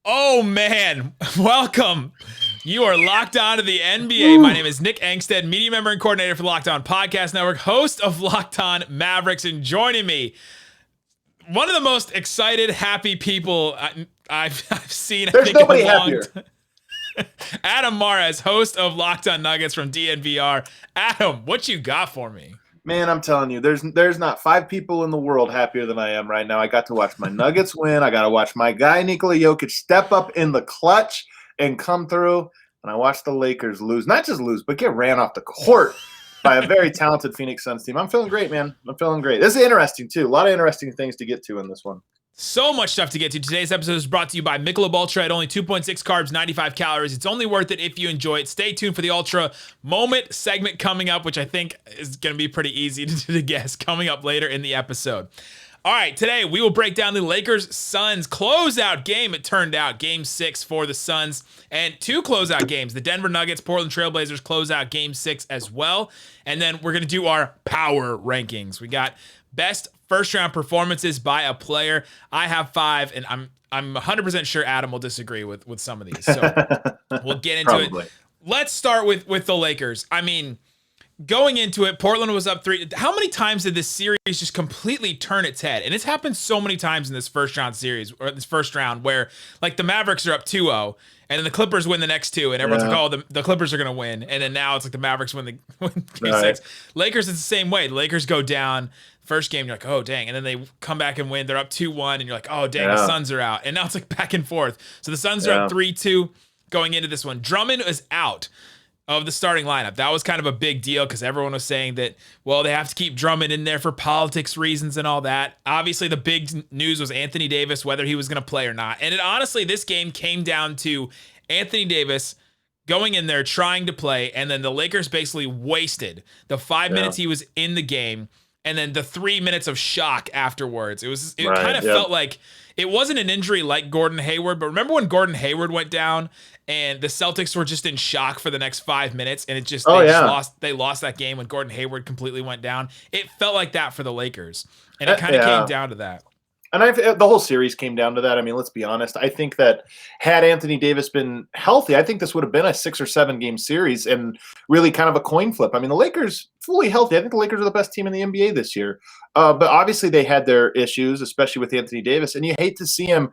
Oh man, welcome. You are locked on to the NBA. My name is Nick Angstead, media member and coordinator for the Locked On Podcast Network, host of Locked On Mavericks, and joining me, one of the most excited, happy people I've seen. There's nobody happier. Adam Mares, host of Locked On Nuggets from DNVR. Adam, what you got for me? Man, I'm telling you, there's not 5 people in the world happier than I am right now. I got to watch my Nuggets win. I got to watch my guy Nikola Jokic step up in the clutch and come through. And I watched the Lakers lose, not just lose, but get ran off the court by a very talented Phoenix Suns team. I'm feeling great, man. I'm feeling great. This is interesting too. A lot of interesting things to get to in this one. So much stuff to get to. Today's episode is brought to you by Michelob Ultra at only 2.6 carbs, 95 calories. It's only worth it if you enjoy it. Stay tuned for the Ultra Moment segment coming up, which I think is going to be pretty easy to guess, coming up later in the episode. All right, today we will break down the Lakers-Suns closeout game. It turned out Game 6 for the Suns, and 2 closeout games. The Denver Nuggets, Portland Trailblazers closeout Game 6 as well. And then we're going to do our power rankings. We got best first-round performances by a player. I have 5, and I'm 100% sure Adam will disagree with some of these. So we'll get into it. Let's start with the Lakers. I mean, going into it, Portland was up 3. How many times did this series just completely turn its head? And it's happened so many times in this first-round series, or this first round, where like the Mavericks are up 2-0, and then the Clippers win the next 2, and everyone's like, oh, the Clippers are going to win. And then now it's like the Mavericks win Game 6. Lakers, it's the same way. The Lakers go down. First game, you're like, oh, dang. And then they come back and win. They're up 2-1, and you're like, oh, dang, the Suns are out. And now it's like back and forth. So the Suns are up 3-2 going into this one. Drummond is out of the starting lineup. That was kind of a big deal because everyone was saying that, well, they have to keep Drummond in there for politics reasons and all that. Obviously, the big news was Anthony Davis, whether he was going to play or not. And honestly, this game came down to Anthony Davis going in there, trying to play, and then the Lakers basically wasted the 5 minutes he was in the game, and then the 3 minutes of shock afterwards. It kind of felt like it wasn't an injury like Gordon Hayward, but remember when Gordon Hayward went down and the Celtics were just in shock for the next 5 minutes, and they lost that game when Gordon Hayward completely went down. It felt like that for the Lakers, and it kind of came down to that. And the whole series came down to that. I mean, let's be honest. I think that had Anthony Davis been healthy, I think this would have been a 6 or 7 game series and really kind of a coin flip. I mean, the Lakers fully healthy. I think the Lakers are the best team in the NBA this year. But obviously they had their issues, especially with Anthony Davis. And you hate to see him.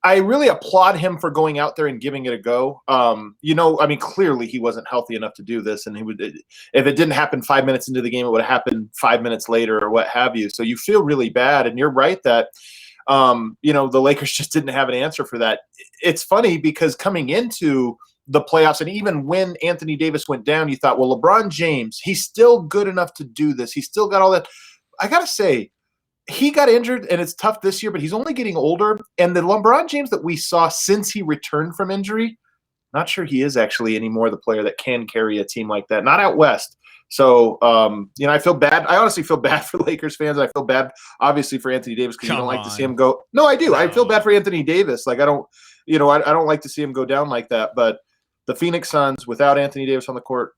I really applaud him for going out there and giving it a go. I mean, clearly he wasn't healthy enough to do this, and if it didn't happen 5 minutes into the game, it would have happened 5 minutes later or what have you. So you feel really bad, and you're right that, the Lakers just didn't have an answer for that. It's funny because coming into the playoffs, and even when Anthony Davis went down, you thought, well, LeBron James, he's still good enough to do this. He's still got all that. I got to say, he got injured, and it's tough this year, but he's only getting older. And the LeBron James that we saw since he returned from injury, not sure he is actually anymore the player that can carry a team like that. Not out west. So, I feel bad. I honestly feel bad for Lakers fans. I feel bad, obviously, for Anthony Davis because you don't like to see him go. No, I do. No. I feel bad for Anthony Davis. Like, I don't like to see him go down like that. But the Phoenix Suns, without Anthony Davis on the court,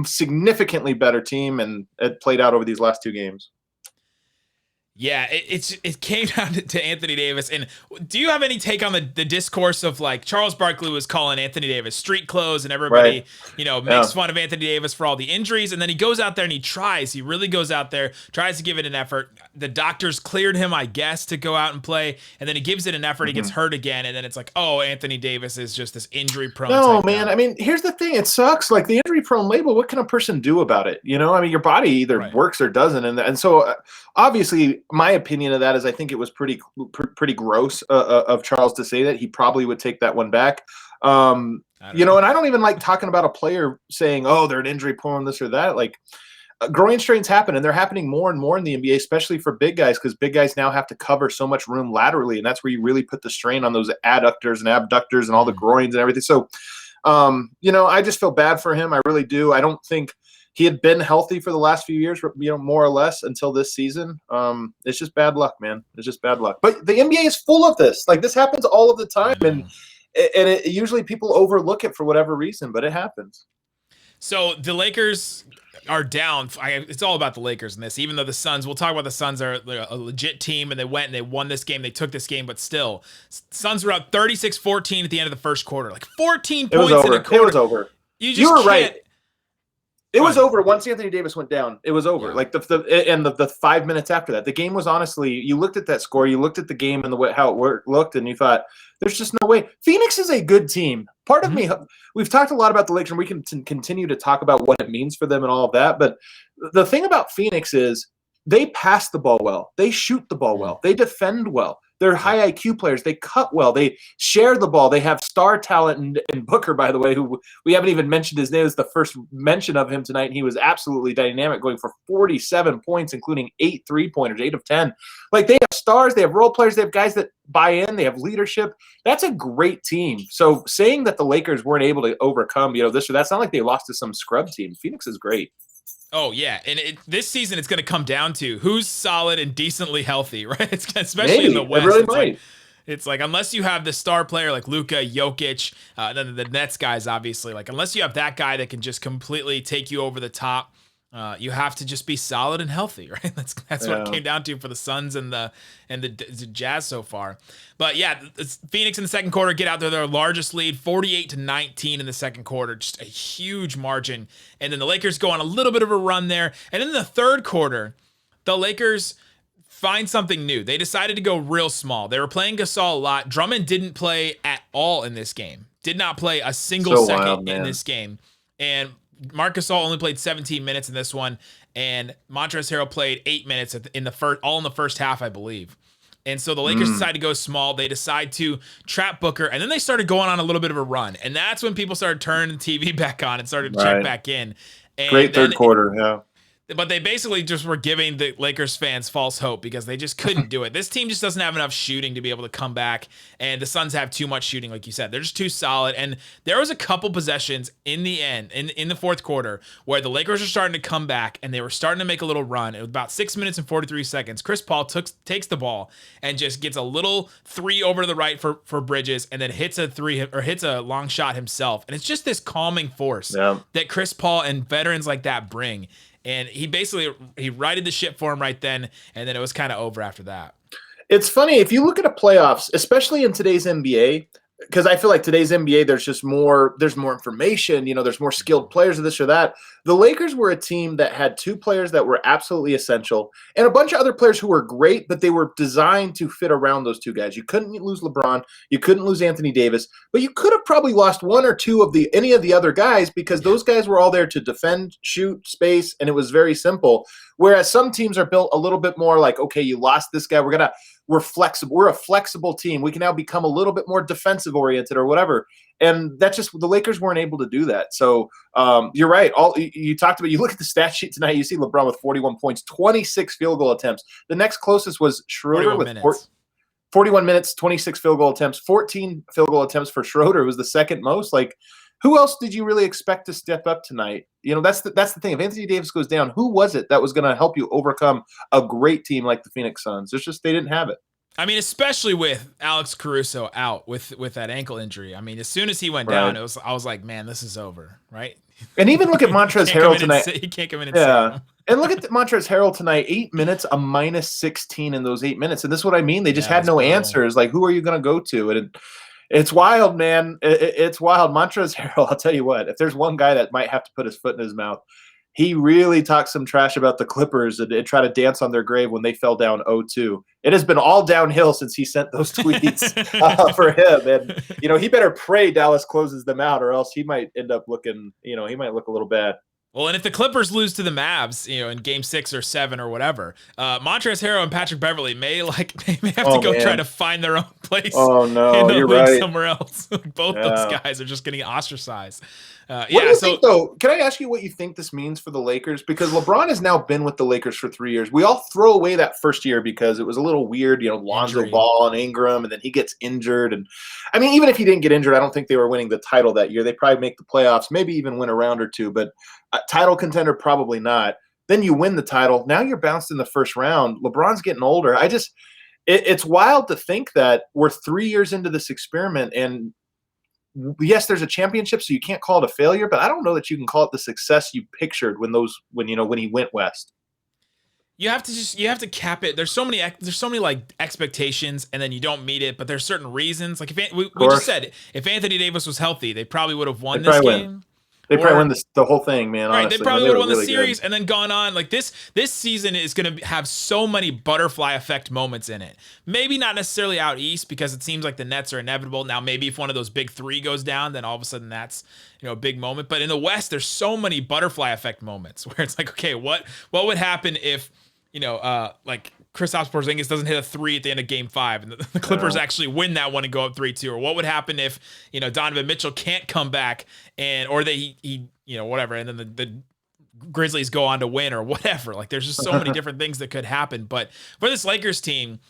significantly better team, and it played out over these last 2 games. Yeah, it came down to Anthony Davis. And do you have any take on the discourse of, like, Charles Barkley was calling Anthony Davis street clothes, and everybody, makes fun of Anthony Davis for all the injuries, and then he goes out there and he really goes out there, tries to give it an effort. The doctors cleared him, I guess, to go out and play, and then he gives it an effort, he gets hurt again, and then it's like, oh, Anthony Davis is just this injury-prone No, man, I mean, here's the thing. It sucks. Like, the injury-prone label, what can a person do about it? I mean, your body either works or doesn't, and so obviously my opinion of that is I think it was pretty gross of Charles to say that. He probably would take that one back. And I don't even like talking about a player saying, oh, they're an injury prone, this or that. Like, groin strains happen, and they're happening more and more in the NBA, especially for big guys, because big guys now have to cover so much room laterally, and that's where you really put the strain on those adductors and abductors and all the groins and everything. So, I just feel bad for him. I really do. I don't think he had been healthy for the last few years, more or less until this season. It's just bad luck, man. It's just bad luck. But the NBA is full of this. Like, this happens all of the time, and usually people overlook it for whatever reason, but it happens. So the Lakers are down. It's all about the Lakers in this. Even though the Suns, we'll talk about the Suns are a legit team and they went and they won this game. They took this game, but still, Suns were up 36-14 at the end of the first quarter. Like 14 points in a quarter. It was over. You were right. It was over once Anthony Davis went down. It was over. Yeah. Like the 5 minutes after that, the game was honestly. You looked at that score, you looked at the game and the way how it looked, and you thought, "There's just no way." Phoenix is a good team. Part of me, we've talked a lot about the Lakers, and we can continue to talk about what it means for them and all of that. But the thing about Phoenix is they pass the ball well, they shoot the ball well, they defend well. They're high IQ players. They cut well. They share the ball. They have star talent in Booker, by the way, who we haven't even mentioned his name. It's the first mention of him tonight, and he was absolutely dynamic, going for 47 points, including 8 3-pointers, 8 of 10. Like, they have stars. They have role players. They have guys that buy in. They have leadership. That's a great team. So saying that the Lakers weren't able to overcome, this or that's not like they lost to some scrub team. Phoenix is great. Oh, yeah. And this season, it's going to come down to who's solid and decently healthy, right? Especially in the West. It really might. It's like, unless you have the star player like Luka, Jokic, then the Nets guys, obviously, like, unless you have that guy that can just completely take you over the top, you have to just be solid and healthy, right? That's what it came down to for the Suns and the Jazz so far. But yeah, Phoenix in the second quarter get out there, their largest lead, 48-19 in the second quarter, just a huge margin. And then the Lakers go on a little bit of a run there. And in the third quarter, the Lakers find something new. They decided to go real small. They were playing Gasol a lot. Drummond didn't play at all in this game. Did not play a single second in this game. And Marc Gasol only played 17 minutes in this one, and Montrezl Harrell played 8 minutes in the first half, I believe. And so the Lakers decide to go small. They decide to trap Booker, and then they started going on a little bit of a run. And that's when people started turning the TV back on and started to check back in. And great third quarter, yeah. But they basically just were giving the Lakers fans false hope because they just couldn't do it. This team just doesn't have enough shooting to be able to come back, and the Suns have too much shooting, like you said. They're just too solid, and there was a couple possessions in the end, in the fourth quarter, where the Lakers were starting to come back, and they were starting to make a little run. It was about 6 minutes and 43 seconds. Chris Paul takes the ball and just gets a little three over to the right for Bridges, and then hits a long shot himself. And it's just this calming force that Chris Paul and veterans like that bring. And he righted the ship for him right then, and then it was kind of over after that. It's funny, if you look at the playoffs, especially in today's NBA, because I feel like today's NBA, there's more information, there's more skilled players of this or that. The Lakers were a team that had two players that were absolutely essential and a bunch of other players who were great, but they were designed to fit around those two guys. You couldn't lose LeBron, you couldn't lose Anthony Davis, but you could have probably lost one or two of any of the other guys because those guys were all there to defend, shoot, space, and it was very simple. Whereas some teams are built a little bit more like, okay, you lost this guy, we're flexible. We're a flexible team. We can now become a little bit more defensive oriented or whatever. And that's just the Lakers weren't able to do that. So you're right. You talked about, you look at the stat sheet tonight, you see LeBron with 41 points, 26 field goal attempts. The next closest was Schroeder with 41 minutes, 26 field goal attempts, 14 field goal attempts for Schroeder. It was the second most. Like, who else did you really expect to step up tonight? That's the thing. If Anthony Davis goes down, who was it that was going to help you overcome a great team like the Phoenix Suns? They didn't have it. I mean, especially with Alex Caruso out with that ankle injury. I mean, as soon as he went down, I was like, man, this is over, right? And even look at Montrezl Harrell tonight. He can't come in and save him. And look at Montrezl Harrell tonight, 8 minutes, a minus 16 in those 8 minutes. And this is what I mean. They just had no answers. Like, who are you going to go to? And it's wild, man. It's wild. Montrezl Harrell, I'll tell you what, if there's one guy that might have to put his foot in his mouth, he really talked some trash about the Clippers and try to dance on their grave when they fell down 0-2. It has been all downhill since he sent those tweets for him. And, he better pray Dallas closes them out or else he might end up looking, he might look a little bad. Well, and if the Clippers lose to the Mavs, in Game 6 or 7 or whatever, Montrezl Harrell and Patrick Beverley may have to go try to find their own place. Oh no, you're right. Somewhere else. Both those guys are just getting ostracized. What do you think, though? Can I ask you what you think this means for the Lakers? Because LeBron has now been with the Lakers for 3 years. We all throw away that first year because it was a little weird, Lonzo Ball and Ingram, and then he gets injured. And I mean, even if he didn't get injured, I don't think they were winning the title that year. They probably make the playoffs, maybe even win a round or two, but title contender, probably not. Then you win the title. Now you're bounced in the first round. LeBron's getting older. It's wild to think that we're 3 years into this experiment and yes, there's a championship, so you can't call it a failure, but I don't know that you can call it the success you pictured when he went west. You have to cap it. There's so many like expectations, and then you don't meet it. But there's certain reasons. Like we just said, if Anthony Davis was healthy, they probably would have won this game. They probably win the whole thing, man. Right, honestly. they probably would have won the series and then gone on. Like this season is going to have so many butterfly effect moments in it. Maybe not necessarily out east because it seems like the Nets are inevitable. Now maybe if one of those big three goes down, then all of a sudden that's a big moment. But in the West, there's so many butterfly effect moments where it's like, okay, what would happen if like Kristaps Porzingis doesn't hit a three at the end of Game 5, and the Clippers actually win that one and go up 3-2. Or what would happen if Donovan Mitchell can't come back or he whatever, and then the Grizzlies go on to win or whatever. Like there's just so many different things that could happen. But for this Lakers team,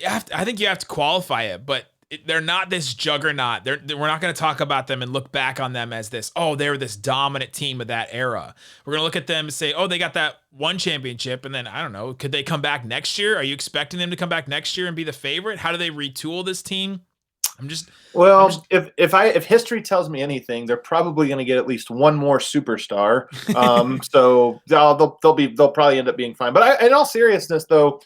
I think you have to qualify it, but they're not this juggernaut. We're not going to talk about them and look back on them as this, they were this dominant team of that era. We're going to look at them and say, they got that one championship. And then, I don't know, could they come back next year? Are you expecting them to come back next year and be the favorite? How do they retool this team? If history tells me anything, they're probably going to get at least one more superstar. So they'll probably end up being fine. But in all seriousness, though,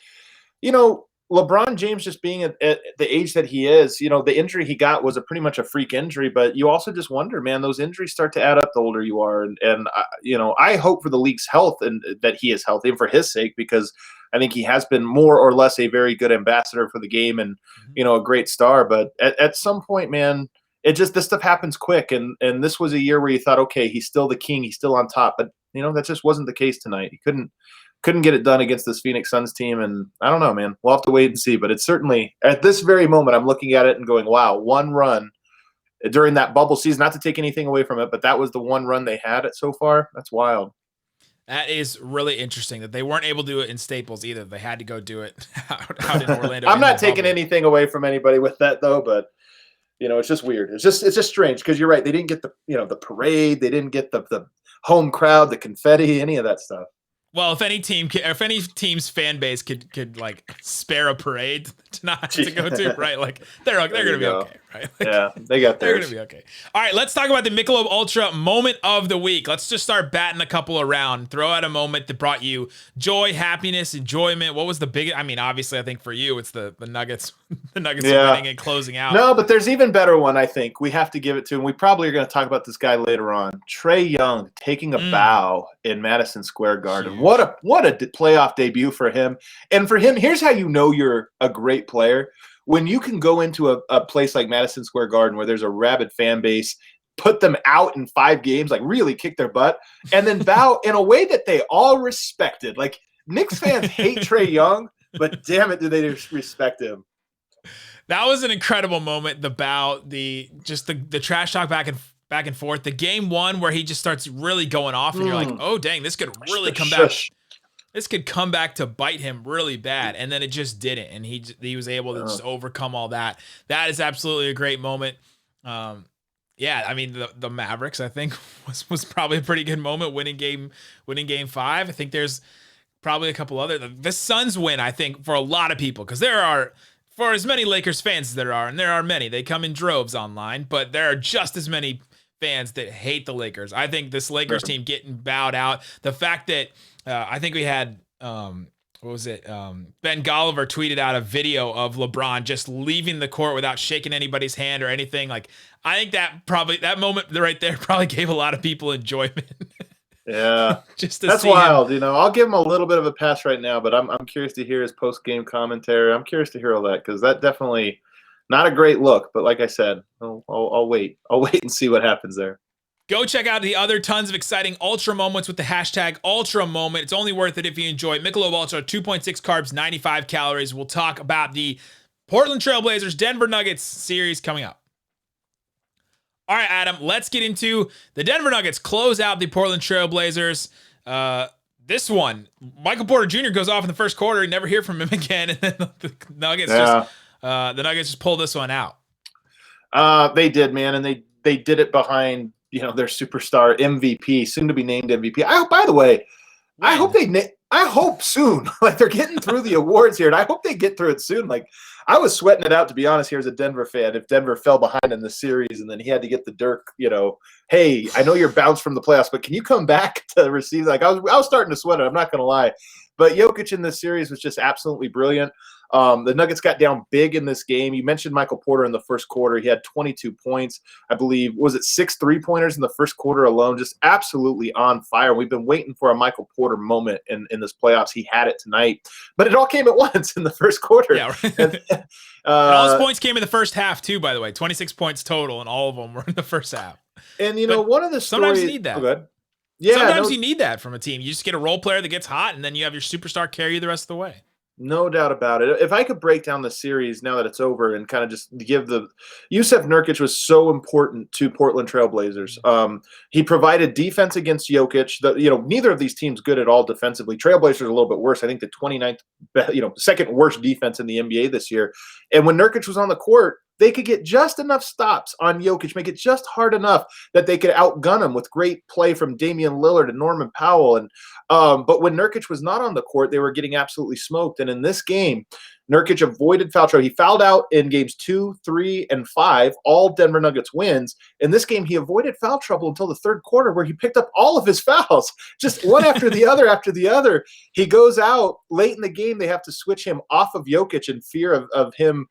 LeBron James just being at the age that he is, the injury he got was pretty much a freak injury, but you also just wonder, man, those injuries start to add up the older you are. And I hope for the league's health and that he is healthy and for his sake, because I think he has been more or less a very good ambassador for the game and, a great star. But at some point, man, this stuff happens quick. And this was a year where you thought, okay, he's still the king. He's still on top. But, that just wasn't the case tonight. He couldn't get it done against this Phoenix Suns team. And I don't know, man, we'll have to wait and see, but it's certainly at this very moment, I'm looking at it and going, wow, one run during that bubble season, not to take anything away from it, but that was the one run they had it so far. That's wild. That is really interesting that they weren't able to do it in Staples either. They had to go do it out in Orlando. I'm not taking anything away from anybody with that though, but it's just weird. It's just strange because you're right. They didn't get the parade. They didn't get the home crowd, the confetti, any of that stuff. Well, if any team's fan base could like spare a parade to go to, right? Like they're gonna be okay, right? Like, yeah, they got theirs. They're gonna be okay. All right, let's talk about the Michelob Ultra moment of the week. Let's just start batting a couple around. Throw out a moment that brought you joy, happiness, enjoyment. What was the biggest? I mean, obviously, I think for you, it's the Nuggets, winning and closing out. No, but there's even better one. I think we have to give it to, and we probably are going to talk about this guy later on. Trae Young taking a bow in Madison Square Garden. What a playoff debut for him. And for him, here's how you know you're a great player. When you can go into a place like Madison Square Garden where there's a rabid fan base, put them out in 5 games, like really kick their butt, and then bow in a way that they all respected. Like Knicks fans hate Trae Young, but damn it, do they respect him. That was an incredible moment. The bow, the trash talk back and forth. The game 1 where he just starts really going off, and you're like, oh dang, this could really come back. This could come back to bite him really bad, and then it just didn't, and he was able to just overcome all that. That is absolutely a great moment. Yeah, I mean the Mavericks, I think was probably a pretty good moment, winning game 5. I think there's probably a couple other. The Suns win, I think, for a lot of people, because there are, for as many Lakers fans as there are, and there are many, they come in droves online, but there are just as many fans that hate the Lakers. I think this Lakers team getting bowed out, the fact that I think we had Ben Golliver tweeted out a video of LeBron just leaving the court without shaking anybody's hand or anything. Like, I think that moment right there probably gave a lot of people enjoyment. Yeah, that's wild. I'll give him a little bit of a pass right now, but I'm curious to hear his post game commentary. I'm curious to hear all that, because that definitely not a great look. But like I said, I'll wait. I'll wait and see what happens there. Go check out the other tons of exciting Ultra moments with the hashtag Ultra Moment. It's only worth it if you enjoy Michelob Ultra, 2.6 carbs, 95 calories. We'll talk about the Portland Trailblazers, Denver Nuggets series coming up. All right, Adam, let's get into the Denver Nuggets. Close out the Portland Trailblazers. This one, Michael Porter Jr. goes off in the first quarter. You never hear from him again. And then the Nuggets just pulled this one out. They did, man, and they did it behind their superstar MVP, soon to be named MVP. By the way, I hope I hope soon. Like they're getting through the awards here, and I hope they get through it soon. Like I was sweating it out, to be honest, here as a Denver fan. If Denver fell behind in the series and then he had to get the Dirk, hey, I know you're bounced from the playoffs, but can you come back to receive? Like I was starting to sweat it. I'm not going to lie. But Jokic in this series was just absolutely brilliant. The Nuggets got down big in this game. You mentioned Michael Porter in the first quarter. He had 22 points. I believe, was it 6 3-pointers in the first quarter alone? Just absolutely on fire. We've been waiting for a Michael Porter moment in this playoffs. He had it tonight. But it all came at once in the first quarter. Yeah, right. And all his points came in the first half, too, by the way. 26 points total, and all of them were in the first half. And, one of the stories... Sometimes you need that. Oh, good. Yeah, sometimes you need that from a team. You just get a role player that gets hot, and then you have your superstar carry you the rest of the way. No doubt about it. If I could break down the series now that it's over and kind of just give Jusuf Nurkic was so important to Portland Trailblazers. He provided defense against Jokic. Neither of these teams good at all defensively. Trailblazers are a little bit worse. I think the 29th, second worst defense in the NBA this year. And when Nurkic was on the court, they could get just enough stops on Jokic, make it just hard enough that they could outgun him with great play from Damian Lillard and Norman Powell. And but when Nurkic was not on the court, they were getting absolutely smoked. And in this game, Nurkic avoided foul trouble. He fouled out in games 2, 3, and 5, all Denver Nuggets wins. In this game, he avoided foul trouble until the third quarter, where he picked up all of his fouls, just one after the other after the other. He goes out late in the game. They have to switch him off of Jokic in fear of him,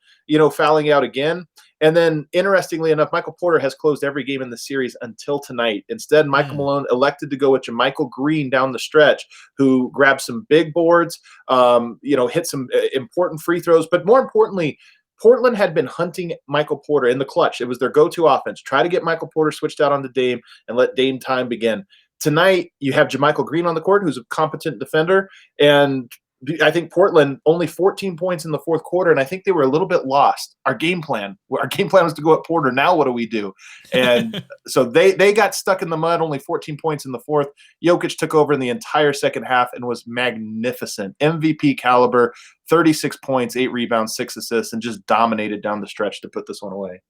fouling out again. And then, interestingly enough, Michael Porter has closed every game in the series until tonight. Instead, Michael Malone elected to go with JaMychal Green down the stretch, who grabbed some big boards, hit some important free throws. But more importantly, Portland had been hunting Michael Porter in the clutch. It was their go-to offense. Try to get Michael Porter switched out onto Dame and let Dame time begin. Tonight, you have JaMychal Green on the court, who's a competent defender, and I think Portland only 14 points in the fourth quarter, and I think they were a little bit lost. Our game plan was to go at Porter. Now what do we do? And so they got stuck in the mud, only 14 points in the fourth. Jokic took over in the entire second half and was magnificent. MVP caliber, 36 points, 8 rebounds, 6 assists, and just dominated down the stretch to put this one away.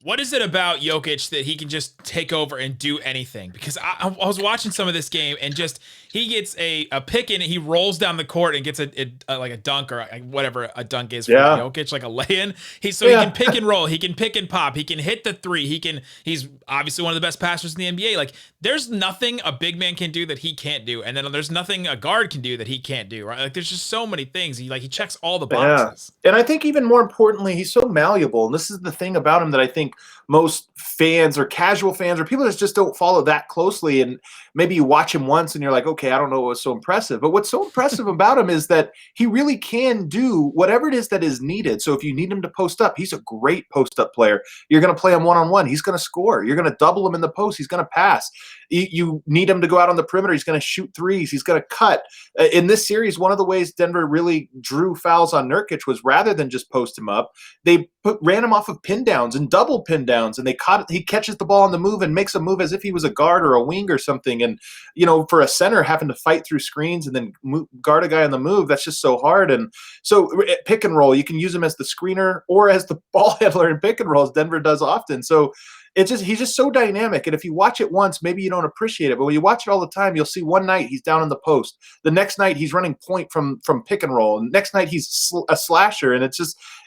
What is it about Jokic that he can just take over and do anything? Because I was watching some of this game, and just he gets a pick in, and he rolls down the court and gets like a dunk or whatever a dunk is for Jokic, like a lay-in. He can pick and roll, he can pick and pop, he can hit the three, he's obviously one of the best passers in the NBA. Like there's nothing a big man can do that he can't do, and then there's nothing a guard can do that he can't do. Right? Like there's just so many things. He checks all the boxes. Yeah. And I think even more importantly, he's so malleable. And this is the thing about him that I think most fans or casual fans or people that just don't follow that closely, and maybe you watch him once and you're like, okay, I don't know what was so impressive. But what's so impressive about him is that he really can do whatever it is that is needed. So if you need him to post up, he's a great post-up player. You're going to play him one-on-one. He's going to score. You're going to double him in the post. He's going to pass. You need him to go out on the perimeter. He's going to shoot threes. He's going to cut. In this series, one of the ways Denver really drew fouls on Nurkic was rather than just post him up, they ran him off of pin downs and double pin downs, and he catches the ball on the move and makes a move as if he was a guard or a wing or something. And, for a center having to fight through screens and then guard a guy on the move, that's just so hard. And so pick and roll, you can use him as the screener or as the ball handler in pick and rolls, Denver does often. So he's just so dynamic. And if you watch it once, maybe you don't appreciate it. But when you watch it all the time, you'll see one night he's down in the post. The next night he's running point from pick and roll. And next night he's a slasher. And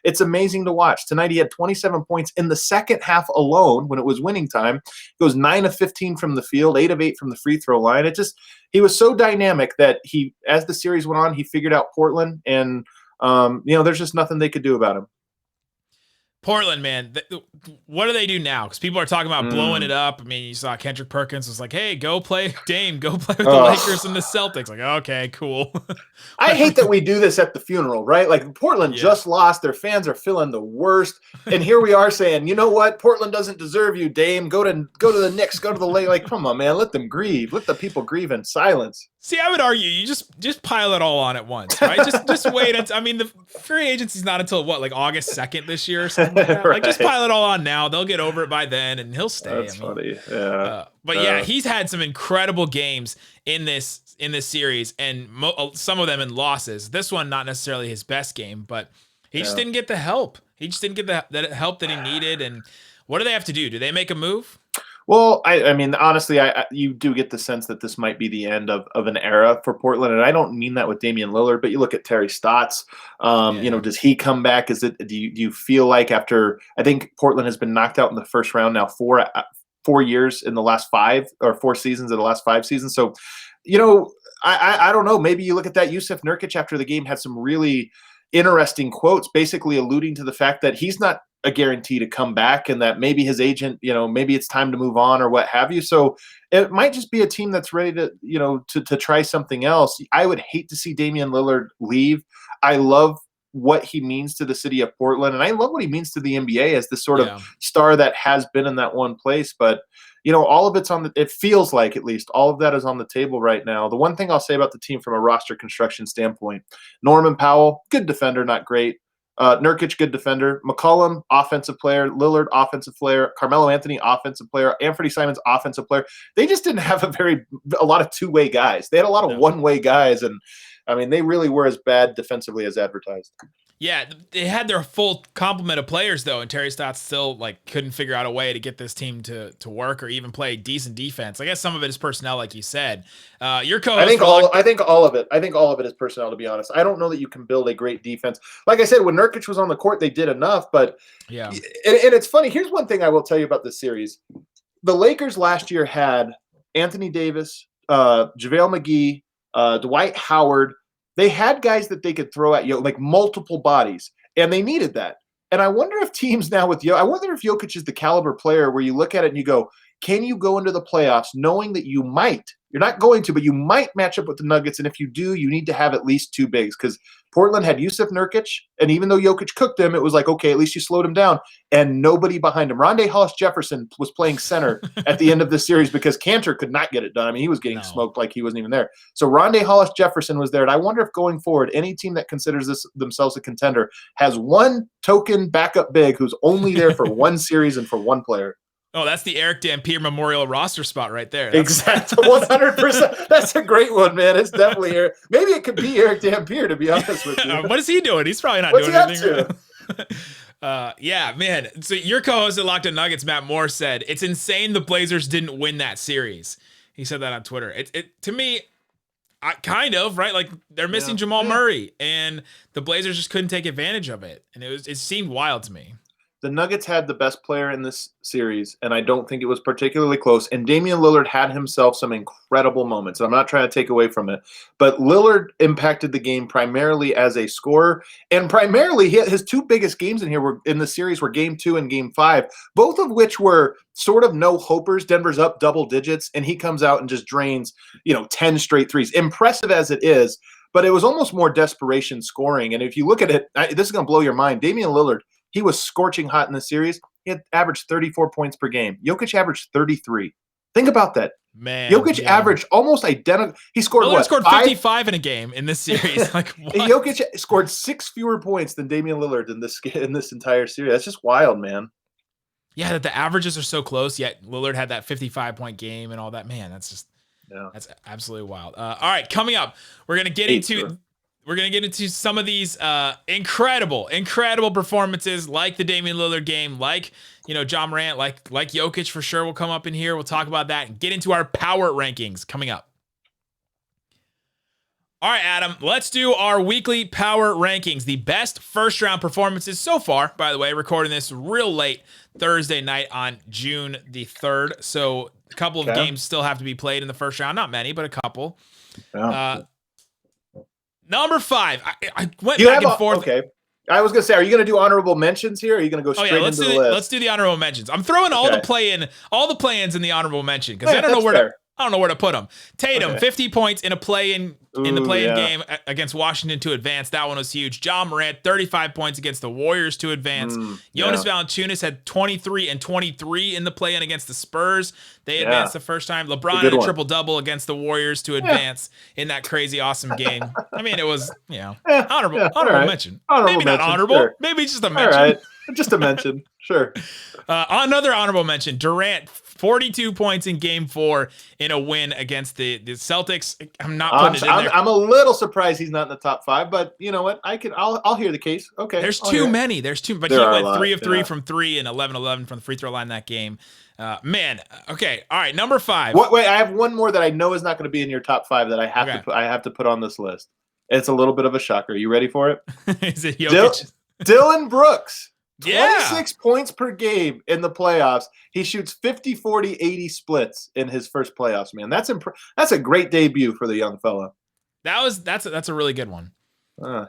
it's amazing to watch. Tonight he had 27 points in the second half alone when it was winning time. He goes 9 of 15 from the field, 8 of 8 from the free throw line. He was so dynamic that as the series went on, he figured out Portland. And, there's just nothing they could do about him. Portland, man, what do they do now? Because people are talking about blowing it up. I mean, you saw Kendrick Perkins was like, hey, go play Dame, go play with the Lakers and the Celtics. Like, okay, cool. I hate that we do this at the funeral, right? Like Portland just lost. Their fans are feeling the worst. And here we are saying, you know what? Portland doesn't deserve you, Dame. Go to the Knicks, go to the Lakers. Like, come on, man. Let them grieve. Let the people grieve in silence. See, I would argue you just pile it all on at once, right? just wait. The free agency's not until like August 2nd this year or something like that. Right. Like just pile it all on now. They'll get over it by then, and he'll stay. That's funny. Yeah. But he's had some incredible games in this series, and some of them in losses. This one not necessarily his best game, but he just didn't get the help. He just didn't get the help that he needed. And what do they have to do? Do they make a move? Well, I mean, honestly, you do get the sense that this might be the end of an era for Portland, and I don't mean that with Damian Lillard, but you look at Terry Stotts. Yeah. Does he come back? Do you feel like after I think Portland has been knocked out in the first round now 4 years in the last 5 or 4 seasons in the last 5 seasons? So, I don't know. Maybe you look at that. Yusuf Nurkic after the game had some really interesting quotes, basically alluding to the fact that he's not a guarantee to come back and that maybe his agent, maybe it's time to move on or what have you. So it might just be a team that's ready to try something else. I would hate to see Damian Lillard leave. I love what he means to the city of Portland, and I love what he means to the NBA as this sort of star that has been in that one place. But all of it's it feels like at least all of that is on the table right now. The one thing I'll say about the team from a roster construction standpoint, Norman Powell, good defender, not great. Nurkic, good defender. McCollum, offensive player. Lillard, offensive player. Carmelo Anthony, offensive player. Anthony Simons, offensive player. They just didn't have a lot of two-way guys. They had a lot of one-way guys, and I mean, they really were as bad defensively as advertised. Yeah, they had their full complement of players though, and Terry Stotts still couldn't figure out a way to get this team to work or even play decent defense. I guess some of it is personnel, like you said. Your co-host, I think all of it. I think all of it is personnel. To be honest, I don't know that you can build a great defense. Like I said, when Nurkic was on the court, they did enough. But yeah, and it's funny. Here's one thing I will tell you about this series: the Lakers last year had Anthony Davis, JaVale McGee, Dwight Howard. They had guys that they could throw at multiple bodies, and they needed that. And I wonder if teams now I wonder if Jokic is the caliber player where you look at it and you go, can you go into the playoffs knowing that you're not going to, but you might match up with the Nuggets. And if you do, you need to have at least two bigs because Portland had Yusuf Nurkic. And even though Jokic cooked him, it was like, okay, at least you slowed him down and nobody behind him. Rondae Hollis-Jefferson was playing center at the end of the series because Cantor could not get it done. I mean, he was getting smoked like he wasn't even there. So Rondae Hollis-Jefferson was there. And I wonder if going forward, any team that considers themselves a contender has one token backup big who's only there for one series and for one player. Oh, that's the Eric Dampier Memorial roster spot right there. Exactly, 100%. That's a great one, man. It's definitely Eric. Maybe it could be Eric Dampier, to be honest with you. What is he doing? He's probably not doing anything. Yeah, man. So your co-host at Locked On Nuggets, Matt Moore, said it's insane the Blazers didn't win that series. He said that on Twitter. It to me, kind of right. Like they're missing Jamal Murray, and the Blazers just couldn't take advantage of it, and it seemed wild to me. The Nuggets had the best player in this series, and I don't think it was particularly close. And Damian Lillard had himself some incredible moments. And I'm not trying to take away from it, but Lillard impacted the game primarily as a scorer, and primarily his two biggest games in the series were Game 2 and Game 5, both of which were sort of no hopers. Denver's up double digits, and he comes out and just drains 10 straight threes. Impressive as it is, but it was almost more desperation scoring. And if you look at it, this is going to blow your mind. Damian Lillard, he was scorching hot in the series. He had averaged 34 points per game. Jokic averaged 33. Think about that. Man, Jokic averaged almost identical. He scored Lillard scored 55 in a game in this series. Like what? Jokic scored 6 fewer points than Damian Lillard in this entire series. That's just wild, man. Yeah, that the averages are so close, yet Lillard had that 55-point game and all that. Man, that's absolutely wild. All right, coming up, we're gonna get into some of these incredible performances, like the Damian Lillard game, like Ja Morant, like Jokic for sure will come up in here. We'll talk about that and get into our power rankings coming up. All right, Adam, let's do our weekly power rankings. The best first round performances so far, by the way, recording this real late Thursday night on June the 3rd. So a couple of games still have to be played in the first round. Not many, but a couple. Yeah. Number 5. I went back and forth. Okay. I was going to say, are you going to do honorable mentions here? Or are you going to go straight into the list? Let's do the honorable mentions. I'm throwing all the play-ins in the honorable mention because I don't know where to put them. Tatum, 50 points in a play-in game against Washington to advance. That one was huge. Ja Morant, 35 points against the Warriors to advance. Jonas Valanciunas had 23 and 23 in the play-in against the Spurs. They advanced the first time. LeBron had a triple-double against the Warriors to advance in that crazy, awesome game. I mean, it was, honorable mention. Maybe not honorable. Sure. Maybe just a mention. Just to mention, sure. Another honorable mention: Durant, 42 points in Game 4 in a win against the Celtics. I'm not putting it in there. I'm a little surprised he's not in the top 5, but you know what? I'll hear the case. Okay. There's too many. There's too. But he went 3 of 3 from 3 and 11-11 from the free throw line that game. Man. Okay. All right. Number 5. Wait, I have one more that I know is not going to be in your top 5 that I have to put on this list. It's a little bit of a shocker. You ready for it? Is it Jokic? Dillon Brooks. Yeah. 26 points per game in the playoffs. He shoots 50, 40, 80 splits in his first playoffs, man. That's a great debut for the young fella. That's a really good one.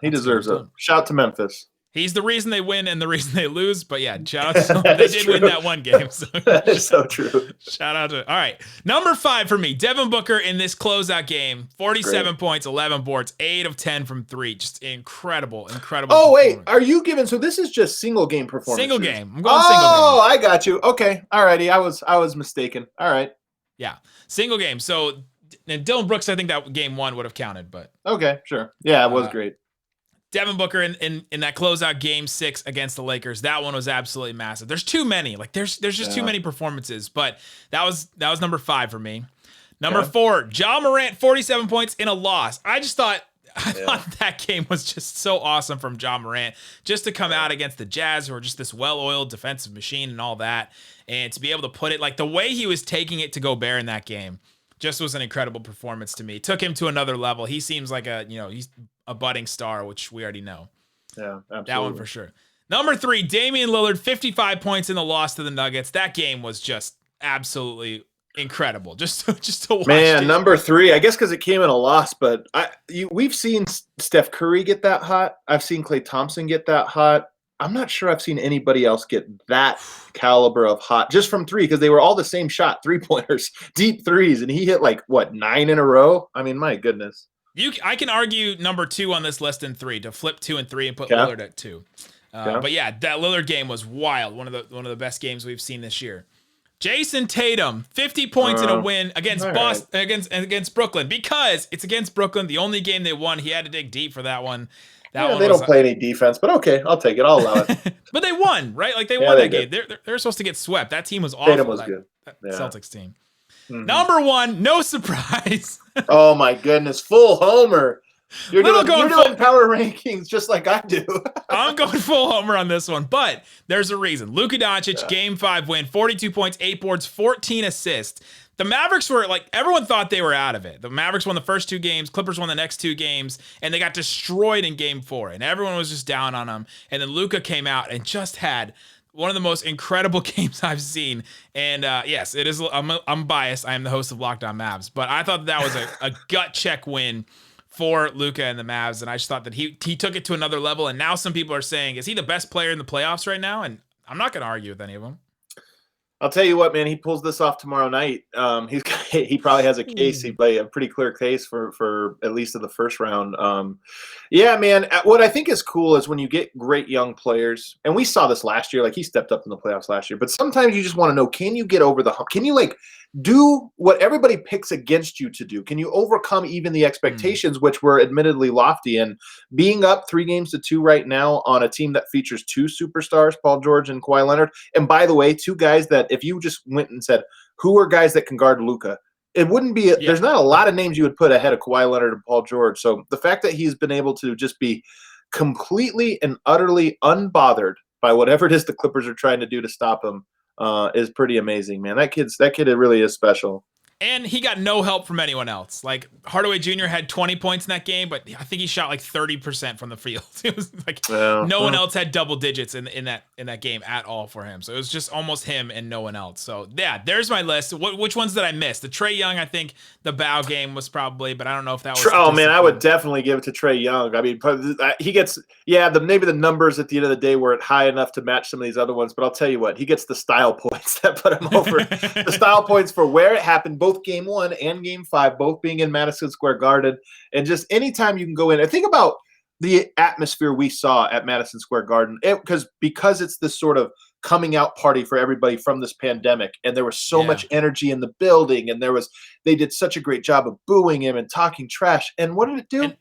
He deserves it. Shout out to Memphis. He's the reason they win and the reason they lose. But yeah, shout out to them. They did win that one game. So that is so true. Shout out to. All right. Number 5 for me, Devin Booker in this closeout game. 47 points, 11 boards, 8 of 10 from 3. Just incredible. Oh, wait. Are you giving? So this is just single game performance. Single game. I'm going single game. Oh, I got you. Okay. All righty. I was mistaken. All right. Yeah. Single game. So and Dillon Brooks, I think that game 1 would have counted, but. Okay. Sure. Yeah, it was great. Devin Booker in that closeout game 6 against the Lakers. That one was absolutely massive. There's too many. Like there's just too many performances. But that was number 5 for me. Number 4, Ja Morant, 47 points in a loss. I thought that game was just so awesome from Ja Morant, just to come out against the Jazz, who are just this well-oiled defensive machine and all that, and to be able to put it like the way he was taking it to Gobert in that game. Just was an incredible performance to me. Took him to another level. He seems like he's a budding star, which we already know. Yeah, absolutely. That one for sure. Number 3, Damian Lillard, 55 points in the loss to the Nuggets. That game was just absolutely incredible. Just to watch. Man, number 3, I guess because it came in a loss, but we've seen Steph Curry get that hot. I've seen Klay Thompson get that hot. I'm not sure I've seen anybody else get that caliber of hot just from 3, because they were all the same shot, 3-pointers, deep threes, and he hit 9 in a row. I mean, my goodness. I can argue number 2 on this list in 3 to flip 2 and 3 and put Lillard at 2. But yeah, that Lillard game was wild. One of the best games we've seen this year. Jason Tatum, 50 points in a win against Boston, against Brooklyn, because it's against Brooklyn. The only game they won, he had to dig deep for that one. They don't play any defense, but okay, I'll take it. I'll allow it. But they won, right? Like they won that game. They're supposed to get swept. That team was awful. Tatum was good. Celtics team. Mm-hmm. Number 1, no surprise. Oh my goodness, full homer. You're doing power rankings just like I do. I'm going full homer on this one, but there's a reason. Luka Doncic, Game 5 win, 42 points, 8 boards, 14 assists. The Mavericks were everyone thought they were out of it. The Mavericks won the first 2 games, Clippers won the next 2 games, and they got destroyed in Game 4, and everyone was just down on them. And then Luka came out and just had one of the most incredible games I've seen. And yes, it is. I'm biased. I am the host of Locked On Mavs, but I thought that was a gut check win for Luka and the Mavs, and I just thought that he took it to another level. And now some people are saying, is he the best player in the playoffs right now? And I'm not going to argue with any of them. I'll tell you what, man. He pulls this off tomorrow night. He probably has a case. He play a pretty clear case for at least in the first round. Yeah, man. What I think is cool is when you get great young players, and we saw this last year. Like he stepped up in the playoffs last year. But sometimes you just want to know: can you get over the hump? Can you do what everybody picks against you to do? Can you overcome even the expectations, which were admittedly lofty? And being up 3-2 right now on a team that features 2 superstars, Paul George and Kawhi Leonard, and by the way, 2 guys that if you just went and said, who are guys that can guard Luka? It wouldn't be – there's not a lot of names you would put ahead of Kawhi Leonard and Paul George. So the fact that he's been able to just be completely and utterly unbothered by whatever it is the Clippers are trying to do to stop him is pretty amazing, man. That kid really is special. And he got no help from anyone else. Like Hardaway Jr. had 20 points in that game, but I think he shot 30% from the field. It was no one else had double digits in that game at all for him. So it was just almost him and no one else. So yeah, there's my list. Which ones did I miss? The Trae Young, I think the Bow game was probably, but I don't know if that was. Oh man, I would definitely give it to Trae Young. I mean, he gets maybe the numbers at the end of the day weren't high enough to match some of these other ones, but I'll tell you what, he gets the style points that put him over. The style points for where it happened, both Game 1 and Game 5, both being in Madison Square Garden, and just anytime you can go in and think about the atmosphere we saw at Madison Square Garden, because it's this sort of coming out party for everybody from this pandemic, and there was so much energy in the building, and they did such a great job of booing him and talking trash. And what did it do?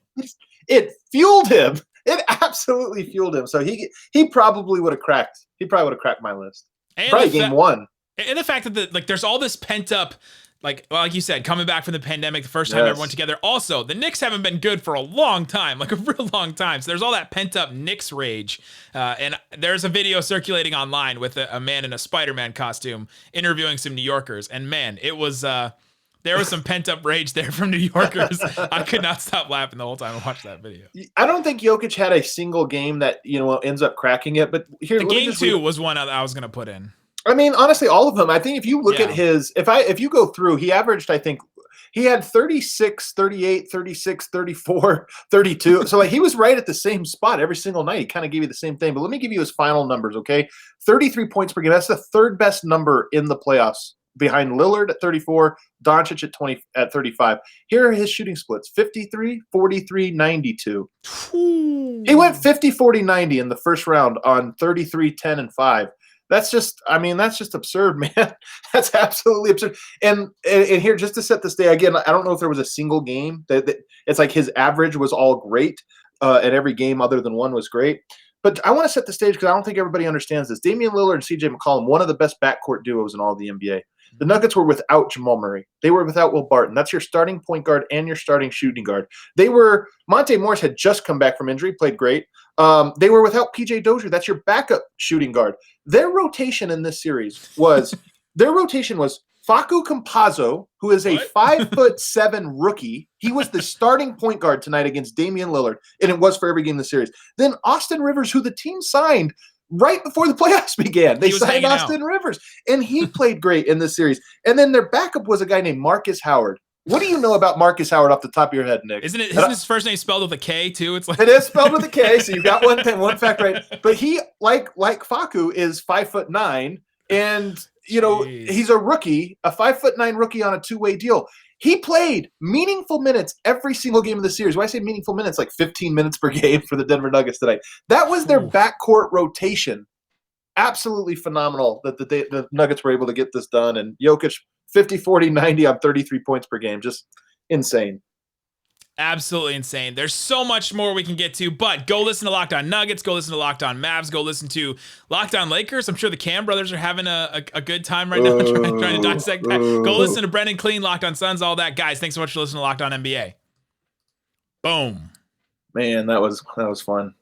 It fueled him. It absolutely fueled him. So he probably would have cracked He probably would have cracked my list. And Probably game one. And the fact that there's all this pent up, like you said, coming back from the pandemic, the first time everyone together. Also, the Knicks haven't been good for a long time, like a real long time. So there's all that pent up Knicks rage. And there's a video circulating online with a man in a Spider-Man costume interviewing some New Yorkers. And man, it was there was some pent up rage there from New Yorkers. I could not stop laughing the whole time I watched that video. I don't think Jokic had a single game that ends up cracking it. But here, the game 2 was one I was going to put in. I mean, honestly, all of them. I think if you look at his, if you go through, he averaged, I think, he had 36, 38, 36, 34, 32. So like he was right at the same spot every single night. He kind of gave you the same thing. But let me give you his final numbers, okay? 33 points per game. That's the third best number in the playoffs, behind Lillard at 34, Doncic at 35. Here are his shooting splits: 53, 43, 92. He went 50, 40, 90 in the first round on 33, 10, and 5. That's just absurd, man. That's absolutely absurd. And here, just to set the stage again, I don't know if there was a single game that it's like his average was all great, and every game other than one was great. But I want to set the stage because I don't think everybody understands this. Damian Lillard and CJ McCollum, one of the best backcourt duos in all of the NBA. The Nuggets were without Jamal Murray. They were without Will Barton. That's your starting point guard and your starting shooting guard. Monte Morris had just come back from injury, played great. They were without PJ Dozier. That's your backup shooting guard. Their rotation in this series was Facu Campazzo, who is a 5'7" rookie. He was the starting point guard tonight against Damian Lillard, and it was for every game in the series. Then Austin Rivers, who the team signed right before the playoffs began. They signed Austin Rivers, and he played great in this series. And then their backup was a guy named Marcus Howard. What do you know about Marcus Howard off the top of your head, Nick? Isn't his first name spelled with a K too? It's like it is spelled with a K, so you got one fact right. But he, like Facu, is 5'9", and he's a rookie, a 5'9" rookie on a two-way deal. He played meaningful minutes every single game of the series. When I say meaningful minutes, like 15 minutes per game for the Denver Nuggets tonight. That was their backcourt rotation. Absolutely phenomenal that the Nuggets were able to get this done. And Jokic, 50, 40, 90 on 33 points per game. Just insane. Absolutely insane. There's so much more we can get to, but go listen to Locked On Nuggets, go listen to Locked On Mavs, go listen to Locked On Lakers. I'm sure the Cam brothers are having a good time right now trying to dissect that. Go listen to Brendan Clean, Locked On Suns, all that. Guys, thanks so much for listening to Locked On NBA. Boom. Man, that was fun.